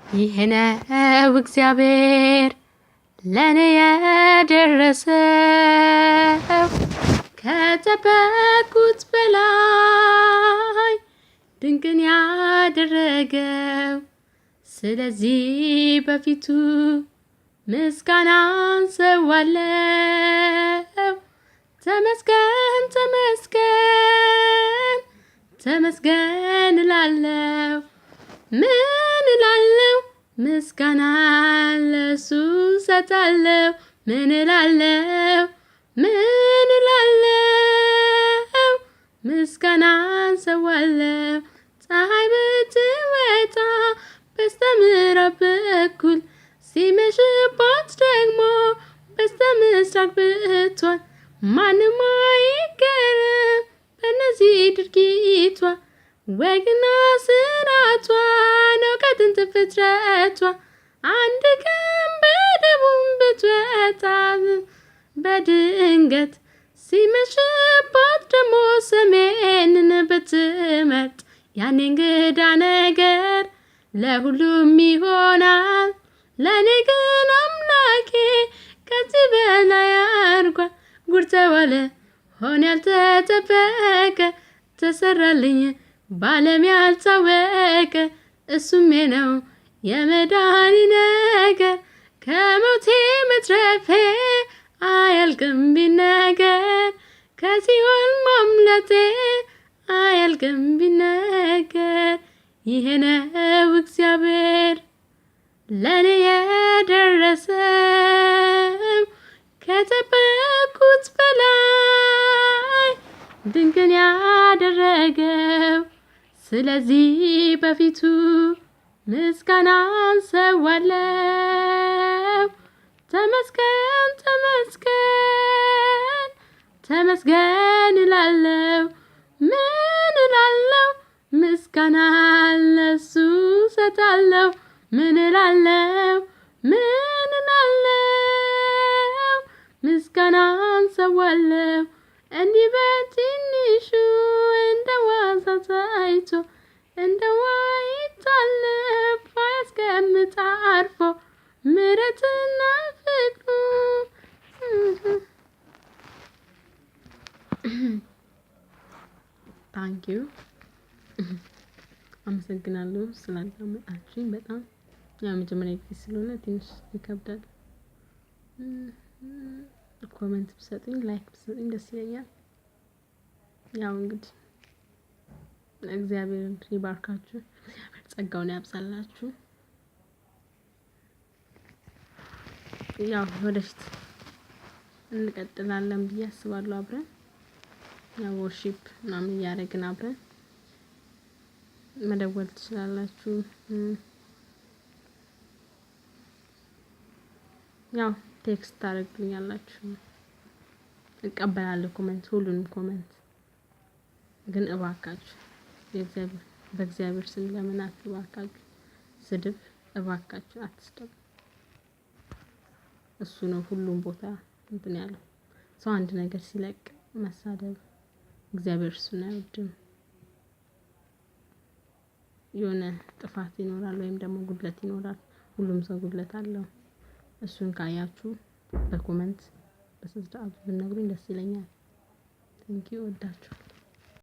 ይህ ነው እግዚአብሔር ለኔ ያደረሰው ከጠበቅኩት በላይ ድንቅን ያደረገው። ስለዚህ በፊቱ ምስጋናን ሰዋለው። ተመስገን ተመስገን ተመስገን እላለሁ። ምን እላለሁ? ምስጋና ለሱ ሰጣለሁ። ምን እላለሁ? ምን እላለሁ? ምስጋናን ሰዋለሁ። ፀሐይ ብትወጣ በስተምዕራብ በኩል ሲመሽባት ደግሞ በስተምስራቅ ብትሆን ማንም አይገረም በእነዚህ ድርጊቷ። ወግና ስርዓቷ ነው ከጥንት ፍጥረቷ። አንድ ቀን በደቡብ ብትወጣ በድንገት ሲመሽባት ደግሞ ሰሜንን ብትመርጥ ያኔ እንግዳ ነገር ለሁሉም ይሆናል። ለኔ ግን አምላኬ ከዚህ በላይ አድርጓል። ጉድ ተዋለ ሆነ ያልተጠበቀ ተሰራልኝ ባለም ያልታወቀ። እሱም ነው የመዳኒ ነገር ከሞቴ መትረፌ አያልቅም ቢነገር። ከሲኦል ማምለጤ አያልቅም ቢነገር። ይሄ ነው እግዚአብሔር ለኔ የደረሰው ከጠበቅኩት በላይ ድንቅን ያደረገው። ስለዚህ በፊቱ ምስጋናን ሰዋለው። ተመስገን ተመስገን ተመስገን እላለሁ። ምን እላለሁ? ምስጋና ለሱ ሰጣለሁ። ምን እላለሁ? ምን እላለሁ? ምስጋናን ሰዋለሁ። እንዲህ በትንሹ እንደ ዋዛ ታይቶ እንደ ዋይታለፍ አያስቀምጥ አርፎ ምሕረትና ፍቅሩ። ታንኪዩ አመሰግናለሁ ስላዳመጣችሁኝ። በጣም ያው መጀመሪያ ጊዜ ስለሆነ ትንሽ ይከብዳል። ኮሜንት ብትሰጡኝ ላይክ ብትሰጡኝ ደስ ይለኛል። ያው እንግዲህ እግዚአብሔር ይባርካችሁ፣ እግዚአብሔር ጸጋውን ያብዛላችሁ። ያው ወደፊት እንቀጥላለን ብዬ አስባለሁ። አብረን ያው ወርሺፕ ምናምን እያደረግን አብረን መደወል ትችላላችሁ። ያው ቴክስት ታደርጉልኛላችሁ፣ እቀበላለሁ ኮሜንት፣ ሁሉንም ኮሜንት። ግን እባካችሁ በእግዚአብሔር ስም ለምናችሁ እባካችሁ ስድብ እባካችሁ አትስደቡ። እሱ ነው ሁሉም ቦታ እንትን ያለው። ሰው አንድ ነገር ሲለቅ መሳደብ እግዚአብሔር እሱን አይወድም። የሆነ ጥፋት ይኖራል ወይም ደግሞ ጉድለት ይኖራል። ሁሉም ሰው ጉድለት አለው። እሱን ካያችሁ በኮሜንት በስርዓቱ ብትነግሩኝ ደስ ይለኛል። ቴንኪው። እወዳችኋለሁ።